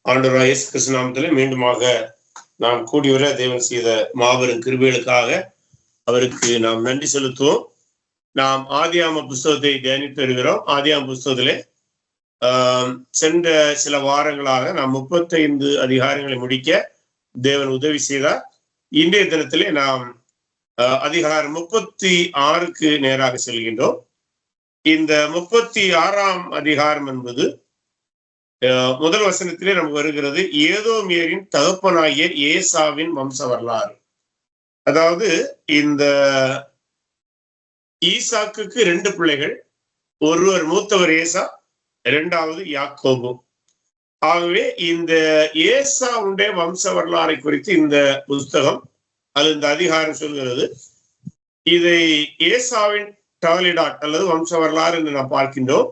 ஆண்டவராகிய இயேசு கிறிஸ்து நாமத்திலே மீண்டுமாக நாம் கூடிவர தேவன் செய்த மாபெரும் கிருபைகளுக்காக அவருக்கு நாம் நன்றி செலுத்துவோம். நாம் ஆதியாகம புஸ்தகத்தை தியானித்து வருகிறோம். ஆதியாகம புஸ்தகத்திலே சென்ற சில வாரங்களாக நாம் 35 அதிகாரங்களை முடிக்க தேவன் உதவி செய்தார். இன்றைய தினத்திலே நாம் அதிகாரம் 36க்கு நேராக செல்கின்றோம். இந்த 36ஆம் அதிகாரம் என்பது முதல் வசனத்திலே நமக்கு வருகிறது, ஏதோமியரின் தகப்பனாகிய ஏசாவின் வம்ச வரலாறு. அதாவது இந்த ஈசாக்குக்கு 2 பிள்ளைகள், ஒருவர் மூத்தவர் ஏசா, இரண்டாவது யாக்கோபு. ஆகவே இந்த ஏசாவுடைய வம்ச வரலாறை குறித்து இந்த புஸ்தகம் அல்லது இந்த அதிகாரம் சொல்கிறது. இதை ஏசாவின் டாலிடாட் அல்லது வம்ச வரலாறு என்று நாம் பார்க்கின்றோம்.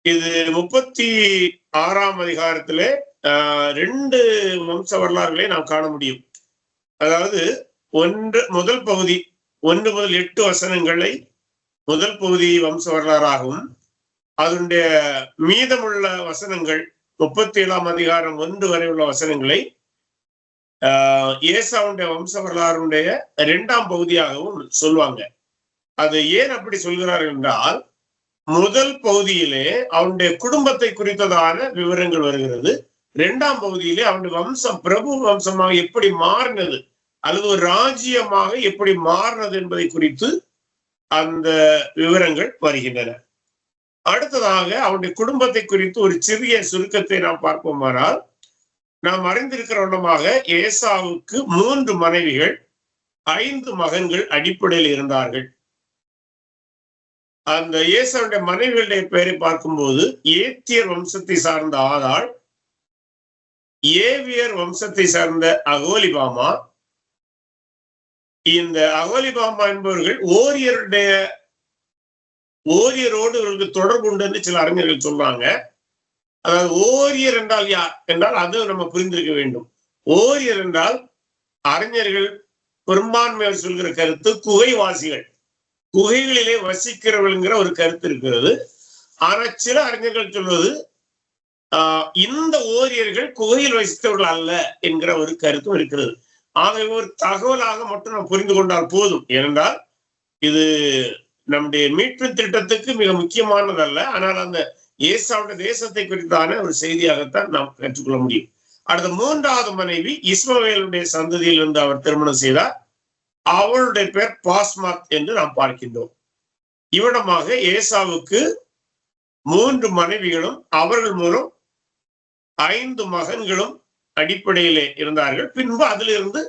இது 36ஆம் அதிகாரத்திலே 2 வம்ச வரலாறுகளை நாம் காண முடியும். அதாவது முதல் பகுதி 1 முதல் 8 வசனங்களை முதல் பகுதி வம்ச வரலாறாகவும், அதனுடைய மீதமுள்ள வசனங்கள் 37ஆம் அதிகாரம் 1 வரை உள்ள வசனங்களை ஏசாவுடைய வம்ச வரலாறுடைய 2ஆம் பகுதியாகவும் சொல்லுவாங்க. அது ஏன் அப்படி சொல்கிறார்கள் என்றால், முதல் பகுதியிலே அவனுடைய குடும்பத்தை குறித்ததான விவரங்கள் வருகிறது. 2ஆம் பகுதியிலே அவனுடைய வம்சம் பிரபு வம்சமாக எப்படி மாறினது அல்லது ஒரு ராஜ்யமாக எப்படி மாறினது என்பதை குறித்து அந்த விவரங்கள் வருகின்றன. அடுத்ததாக அவனுடைய குடும்பத்தை குறித்து ஒரு சிறிய சுருக்கத்தை நாம் பார்ப்போமானால், நாம் அறிந்திருக்கிற வண்ணமாக ஏசாவுக்கு 3 மனைவிகள் 5 மகன்கள் அடிப்படையில் இருந்தார்கள். அந்த ஏசாவுடைய மனைவிகளுடைய பெயரை பார்க்கும்போது, ஏத்தியர் வம்சத்தை சார்ந்த ஆதாள், ஏவியர் வம்சத்தை சார்ந்த அகோலிபாமா. இந்த அகோலிபாமா என்பவர்கள் ஓரியரோடு இவர்களுக்கு தொடர்பு உண்டு என்று சில அறிஞர்கள் சொல்றாங்க. அதாவது ஓரியர் என்றால் யார் என்றால் அது நம்ம புரிந்திருக்க வேண்டும். ஓரியர் என்றால் அறிஞர்கள் பெரும்பான்மையர் சொல்கிற கருத்து குகைவாசிகள், குகைகளிலே வசிக்கிறவள்ங்கிற ஒரு கருத்து இருக்கிறது. ஆனா சில அறிஞர்கள் சொல்வது இந்த ஓரியர்கள் குகையில் வசித்தவர்கள் அல்ல என்கிற ஒரு கருத்தும் இருக்கிறது. ஆகவே ஒரு தகவலாக மட்டும் நாம் புரிந்து கொண்டால் போதும். ஏனென்றால் இது நம்முடைய மீட்பு திட்டத்துக்கு மிக முக்கியமானதல்ல. ஆனால் அந்த ஏசாவுடைய தேசத்தை குறித்தான ஒரு செய்தியாகத்தான் நாம் கற்றுக்கொள்ள முடியும். அடுத்த 3வது மனைவி இஸ்மவேலுடைய சந்ததியில் இருந்து அவர் திருமணம் செய்தார். அவளுடைய பேர் பாஸ்மாத் என்று நாம் பார்க்கின்றோம். இவ்விடமாக ஏசாவுக்கு 3 மனைவிகளும் அவர்கள் மூலம் 5 மகன்களும் அடிப்படையிலே இருந்தார்கள். பின்பு அதிலிருந்து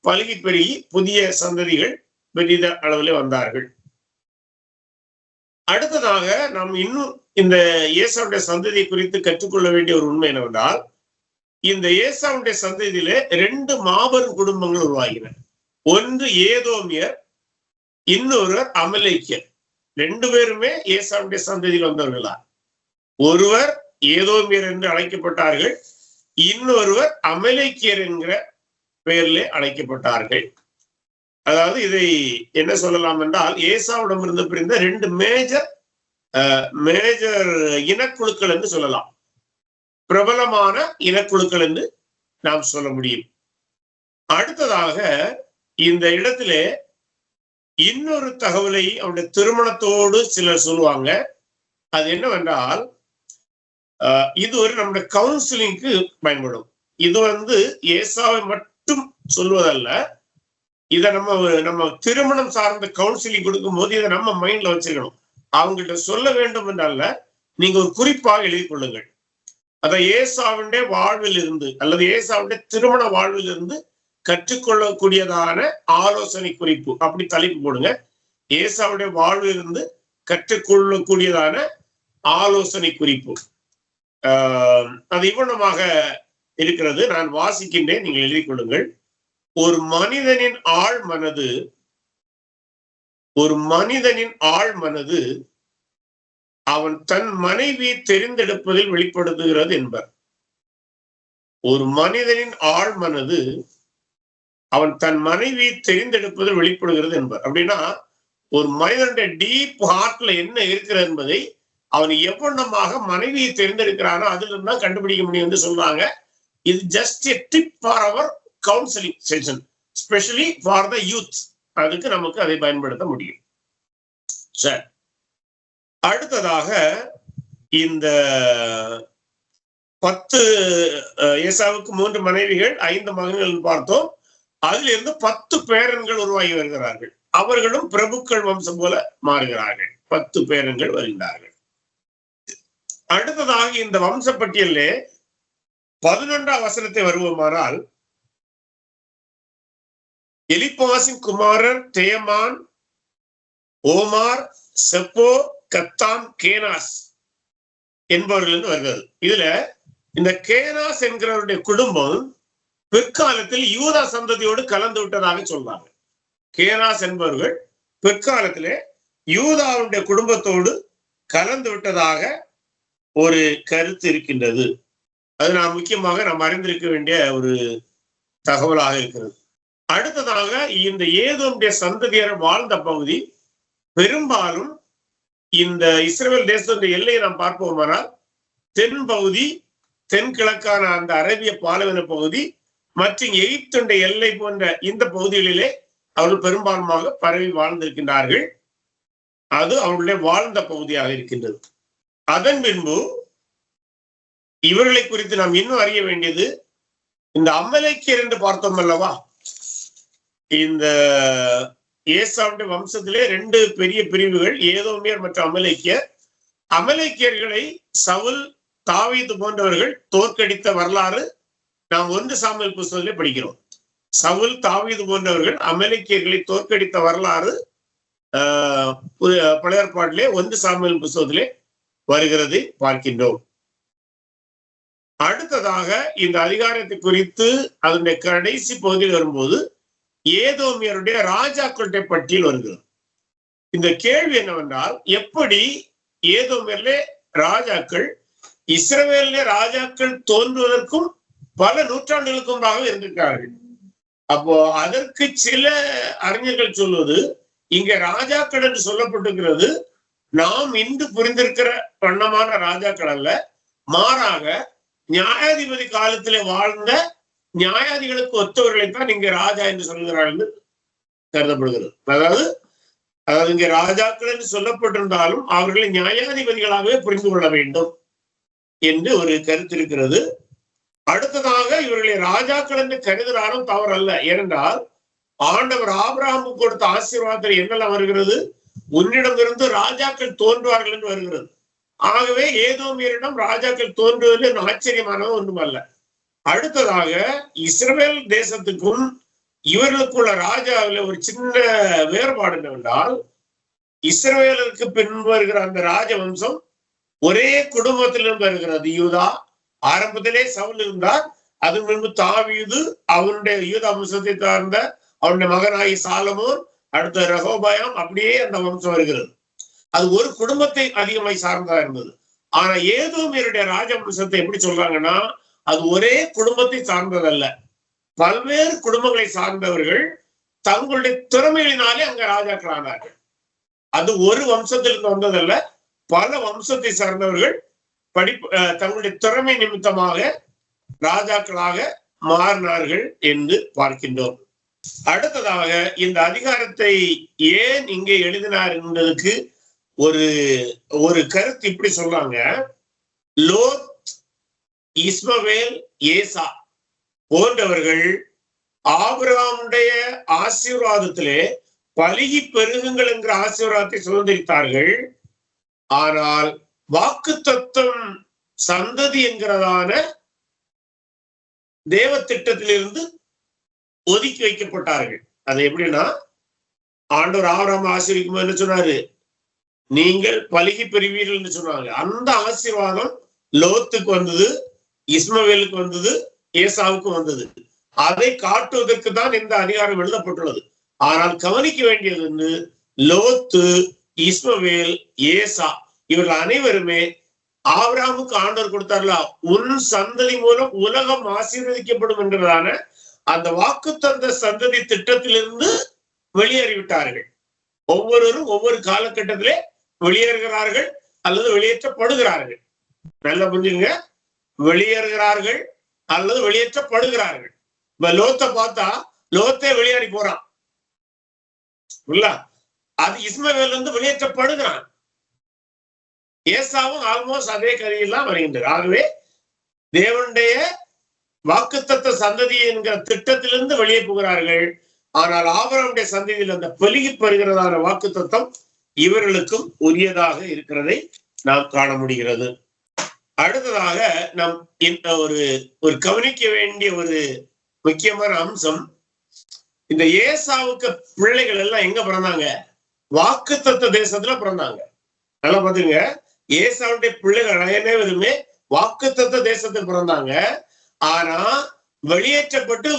பல்கி பெருகி புதிய சந்ததிகள் பெரித அளவிலே வந்தார்கள். அடுத்ததாக நாம் இன்னும் இந்த ஏசாவுடைய சந்ததியை குறித்து கற்றுக்கொள்ள வேண்டிய ஒரு உண்மை என்னவென்றால், இந்த ஏசாவுடைய சந்ததியிலே 2 மாபெரும் குடும்பங்கள் உருவாகின. ஒன்று ஏதோமியர், இன்னொருவர் அமலேக்கியர். 2 பேருமே ஏசாவுடைய சந்ததியில் வந்தவர்களா. ஒருவர் ஏதோமியர் என்று அழைக்கப்பட்டார்கள், இன்னொருவர் அமலேக்கியர் என்கிற பெயரிலே அழைக்கப்பட்டார்கள். அதாவது இதை என்ன சொல்லலாம் என்றால், ஏசாவிடம் இருந்து பிரிந்த 2 மேஜர் இனக்குழுக்கள் என்று சொல்லலாம். பிரபலமான இனக்குழுக்கள் என்று நாம் சொல்ல முடியும். அடுத்ததாக இந்த இடத்திலே இன்னொரு தகவலை அவருடைய திருமணத்தோடு சிலர் சொல்லுவாங்க. அது என்னவென்றால், இது ஒரு நம்முடைய கவுன்சிலிங்க்கு பயன்படும். இது ஏசாவை மட்டும் சொல்வதல்ல. இதை நம்ம திருமணம் சார்ந்த கவுன்சிலிங் கொடுக்கும் போது இதை நம்ம மைண்ட்ல வச்சுக்கணும். அவங்கள்ட்ட சொல்ல வேண்டும் என்றல்ல, நீங்க ஒரு குறிப்பாக எழுதி கொள்ளுங்கள். அதை ஏசாவுடைய வாழ்வில் இருந்து அல்லது ஏசாவுடைய திருமண வாழ்வில் இருந்து கற்றுக்கொள்ளக்கூடியதான ஆலோசனை குறிப்பு, அப்படி தலைப்பு போடுங்க. ஏசாவுடைய வாழ்வில் இருந்து கற்றுக்கொள்ளக்கூடியதான ஆலோசனை குறிப்பு. அது இவ்வளமாக இருக்கிறது. நான் வாசிக்கின்றேன், நீங்கள் எழுதி கொள்ளுங்கள். ஒரு மனிதனின் ஆழ் மனது அவன் தன் மனைவியை தெரிந்தெடுப்பதில் வெளிப்படுத்துகிறது என்பர். ஒரு மனிதனின் ஆழ் மனது அவன் தன் மனைவியை தெரிந்தெடுப்பதில் வெளிப்படுகிறது என்பர். அப்படின்னா ஒரு மனிதனுடைய டீப் ஹார்ட்ல என்ன இருக்கிறது என்பதை அவன் எவ்வளமாக மனைவியை தேர்ந்தெடுக்கிறானோ அதுல இருந்தா கண்டுபிடிக்க முடியும் என்று சொல்றாங்க. இது just a tip for our counselling session, specially for the youth. அதுக்கு நமக்கு அதை பயன்படுத்த முடியும். சரி, அடுத்ததாக இந்த 10 ஏசாவுக்கு 3 மனைவிகள் 5 மகன்கள் பார்த்தோம். அதிலிருந்து 10 பேரன்கள் உருவாகி வருகிறார்கள். அவர்களும் பிரபுக்கள் வம்சம் போல மாறுகிறார்கள். 10 பேரன்கள் வருகிறார்கள். அடுத்ததாக இந்த வம்ச பட்டியலே 11ஆம் வசனத்தை வருவோமானால், எலிப்பாசின் குமாரர் தேமான், ஓமார், செப்போ, கத்தாம், கேனாஸ் என்பவர்கள் வருகிறது. இதுல இந்த கேனாஸ் என்கிறவருடைய குடும்பம் பிற்காலத்தில் யூதா சந்ததியோடு கலந்து விட்டதாக சொல்றாங்க. கேனாஸ் என்பவர்கள் பிற்காலத்திலே யூதாவுடைய குடும்பத்தோடு கலந்து விட்டதாக ஒரு கருத்து இருக்கின்றது. அது நாம் முக்கியமாக நாம் அறிந்திருக்க வேண்டிய ஒரு தகவலாக இருக்கிறது. அடுத்ததாக இந்த ஏதோமுடைய சந்ததியர் வாழ்ந்த பகுதி பெரும்பாலும் இந்த இஸ்ரவேல் தேசத்தின் எல்லையை நாம் பார்ப்போமானால் தென் பகுதி, தென்கிழக்கான அந்த அரேபிய பாலைவன பகுதி மற்றும் எகிப்துடைய எல்லை போன்ற இந்த பகுதிகளிலே அவர்கள் பெரும்பாலுமாக பரவி வாழ்ந்திருக்கின்றார்கள். அது அவர்களுடைய வாழ்ந்த பகுதியாக இருக்கின்றது. அதன் பின்பு இவர்களை குறித்து நாம் இன்னும் அறிய வேண்டியது, இந்த அமலேக்கியர் என்று பார்த்தோம் அல்லவா, இந்த ஏசாவுடைய வம்சத்திலே 2 பெரிய பிரிவுகள், ஏதோமியர் மற்றும் அமலேக்கியர். அமலேக்கியர்களை சவுல், தாவீது போன்றவர்கள் தோற்கடித்த வரலாறு நாம் 1 சாமுவேல் புத்தகத்திலே படிக்கிறோம். சவுல், தாவீது போன்றவர்கள் அமலேக்கியர்களை தோற்கடித்த வரலாறு பழைய ஏற்பாட்டிலே 1 சாமுவேல் புத்தகத்திலே வருகிறது பார்க்கின்றோம். அடுத்ததாக இந்த அதிகாரத்தை குறித்து அதனுடைய கடைசி பகுதியில் வரும்போது ஏதோமியருடைய ராஜாக்களுடைய பட்டியல் வருகிறது. இந்த கேள்வி என்னவென்றால், எப்படி ஏதோமியர்ல ராஜாக்கள் இஸ்ரவேலிலே ராஜாக்கள் தோன்றுவதற்கும் பல நூற்றாண்டுகளுக்கு முன்பாக இருந்திருக்கிறார்கள். அப்போ அதற்கு சில அறிஞர்கள் சொல்வது, இங்க ராஜாக்கள் என்று சொல்லப்பட்டிருக்கிறது நாம் இன்று புரிந்திருக்கிற வண்ணமான ராஜாக்கள் அல்ல, மாறாக நியாயாதிபதி காலத்திலே வாழ்ந்த நியாயாதிகளுக்கு ஒத்தவர்களைத்தான் இங்க ராஜா என்று சொல்கிறார்கள் என்று கருதப்படுகிறது. அதாவது இங்க ராஜாக்கள் என்று சொல்லப்பட்டிருந்தாலும் அவர்களை நியாயாதிபதிகளாகவே புரிந்து கொள்ள வேண்டும் என்று ஒரு கருத்து இருக்கிறது. அடுத்ததாக இவர்களை ராஜாக்கள் என்று கருதுகிறாலும் தவறல்ல. ஏனென்றால் ஆண்டவர் ஆபிரகாமுக்கு கொடுத்த ஆசீர்வாதத்தில் என்னெல்லாம் வருகிறது, உன்னிடமிருந்து ராஜாக்கள் தோன்றுவார்கள் என்று வருகிறது. ஆகவே ஏதோமியரிடம் ராஜாக்கள் தோன்றுவது ஆச்சரியமானது ஒன்றுமல்ல. அடுத்ததாக இஸ்ரவேல் தேசத்துக்கும் இவர்களுக்குள்ள ராஜாவில் ஒரு சின்ன வேறுபாடு என்னவென்றால், இஸ்ரவேலுக்கு பின் வருகிற அந்த ராஜவம்சம் ஒரே குடும்பத்திலிருந்து வருகிறது. யூதா ஆரம்பத்திலே சவுல் இருந்தார், அது முன்பு தாவீது, அவனுடைய யூதா வம்சத்தை சார்ந்த அவனுடைய மகனாகி சாலமோன், அடுத்த ரெகோபயாம், அப்படியே அந்த வம்சம் வருகிறது. அது ஒரு குடும்பத்தை அதிகமாய் சார்ந்ததா இருந்தது. ஆனா ஏதோமியருடைய ராஜவம்சத்தை எப்படி சொல்றாங்கன்னா, அது ஒரே குடும்பத்தை சார்ந்ததல்ல, பல்வேறு குடும்பங்களை சார்ந்தவர்கள் தங்களுடைய திறமைகளினாலே அங்க ராஜாக்கள் ஆனார்கள். அது ஒரு வம்சத்திலிருந்து வந்ததல்ல, பல வம்சத்தை சார்ந்தவர்கள் தங்களுடைய திறமை நிமித்தமாக ராஜாக்களாக மாறினார்கள் என்று பார்க்கின்றோம். அடுத்ததாக இந்த அதிகாரத்தை ஏன் இங்கே எழுதினார் என்பதற்கு ஒரு கருத்து இப்படி சொல்றாங்க. லோத், இஸ்மவேல், ஏசா போன்றவர்கள் ஆபிரகாமுடைய ஆசீர்வாதத்திலே பலுகி பெருகுங்கள் என்கிற ஆசீர்வாதத்தை சுதந்திரித்தார்கள். ஆனால் வாக்குத்தத்தம் சந்ததி என்கிறதான தேவ திட்டத்திலிருந்து ஒதுக்கி வைக்கப்பட்டார்கள். அது எப்படின்னா, ஆண்டவர் ஆபிரகாம் ஆசீர்வதிக்கும் என்ன சொன்னாரு, நீங்கள் பலுகி பெறுவீர்கள் என்று சொன்னாங்க. அந்த ஆசீர்வாதம் லோத்துக்கு வந்தது, இஸ்மவேலுக்கு வந்தது, ஏசாவுக்கு வந்தது. அதை காட்டுவதற்கு தான் இந்த அதிகாரம் எழுதப்பட்டுள்ளது. ஆனால் கவனிக்க வேண்டியது வந்து, லோத்து, இஸ்மவேல், ஏசா இவர்கள் அனைவருமே ஆபிரகாமுக்கு ஆண்டவர் கொடுத்தார்ல, உன் சந்ததி மூலம் உலகம் ஆசீர்வதிக்கப்படும் என்றதான அந்த வாக்குத்தந்த சந்ததி திட்டத்திலிருந்து வெளியேறிவிட்டார்கள். ஒவ்வொருவரும் ஒவ்வொரு காலகட்டத்திலே வெளியேறுகிறார்கள். அல்லது வெளியேற்றப்படுகிறார்கள். நல்லா புரிஞ்சுங்க, வெளியேறுகிறார்கள் அல்லது வெளியேற்றப்படுகிறார்கள். இப்ப லோத்தை பார்த்தா லோத்தே வெளியேறி போறான், அது இஸ்மவேல் வந்து வெளியேற்றப்படுகிறான். ஏசாவும் ஆல்மோஸ்ட் அதே கதையெல்லாம் வருகின்றது. ஆகவே தேவனுடைய வாக்குத்தத்த சந்ததி என்கிற திட்டத்திலிருந்து வெளியே போகிறார்கள். ஆனால் ஆபிரகாமுடைய சந்ததியில் அந்த பெருகி பெறுகிறதான வாக்குத்தத்தம் இவர்களுக்கும் உரியதாக இருக்கிறதை நாம் காண முடிகிறது. அடுத்ததாக நாம் ஒரு கவனிக்க வேண்டிய ஒரு முக்கியமான அம்சம், இந்த ஏசாவுக்கு பிள்ளைகள் எல்லாம் எங்க பிறந்தாங்க? வாக்குத்தத்த தேசத்துல பிறந்தாங்க. நல்லா பாத்துங்க, ஏசாவுடைய பிள்ளைகள் அனைவருமே வாக்குத்தத்த தேசத்துல பிறந்தாங்க. ஆனா வெளியேற்றப்பட்டு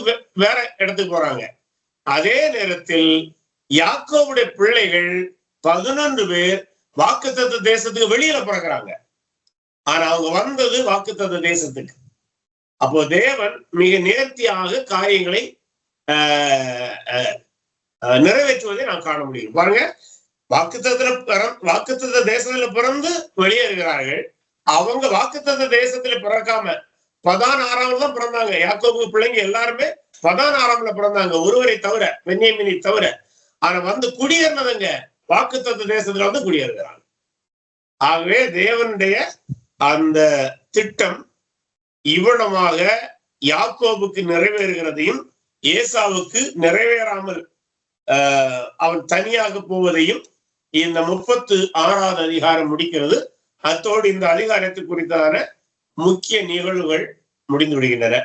வேற இடத்துக்கு போறாங்க. அதே நேரத்தில் யாக்கோபுடைய பிள்ளைகள் 11 பேர் வாக்குத்தத்த தேசத்துக்கு வெளியில பிறகுறாங்க. ஆனா அவங்க வந்தது வாக்குத்தத்த தேசத்துக்கு. அப்போ தேவன் மிக நேர்த்தியாக காரியங்களை நிறைவேற்றுவதை நாம் காண முடியும். பாருங்க, வாக்குத்தத்த தேசத்துல பிறந்து வெளியேறுகிறார்கள். அவங்க வாக்குத்தத்த தேசத்துல பிறக்காம 16 தான் பிறந்தாங்க. யாக்கோபு பிள்ளைங்க எல்லாருமே 16 பிறந்தாங்க, ஒருவரை தவிர, பென்யமீனை தவிர. ஆனா வந்து குடியேறினதுங்க வாக்குத்தத்த தேசத்துல வந்து குடியேறுகிறாங்க. ஆகவே தேவனுடைய அந்த திட்டம் இவ்வளமாக யாக்கோபுக்கு நிறைவேறுகிறதையும் ஏசாவுக்கு நிறைவேறாமல் அவன் தனியாக போவதையும் இந்த 36வது அதிகாரம் முடிக்கிறது. அத்தோடு இந்த அதிகாரத்தை குறித்தான முக்கிய நிகழ்வுகள் முடிந்து விடுகின்றன.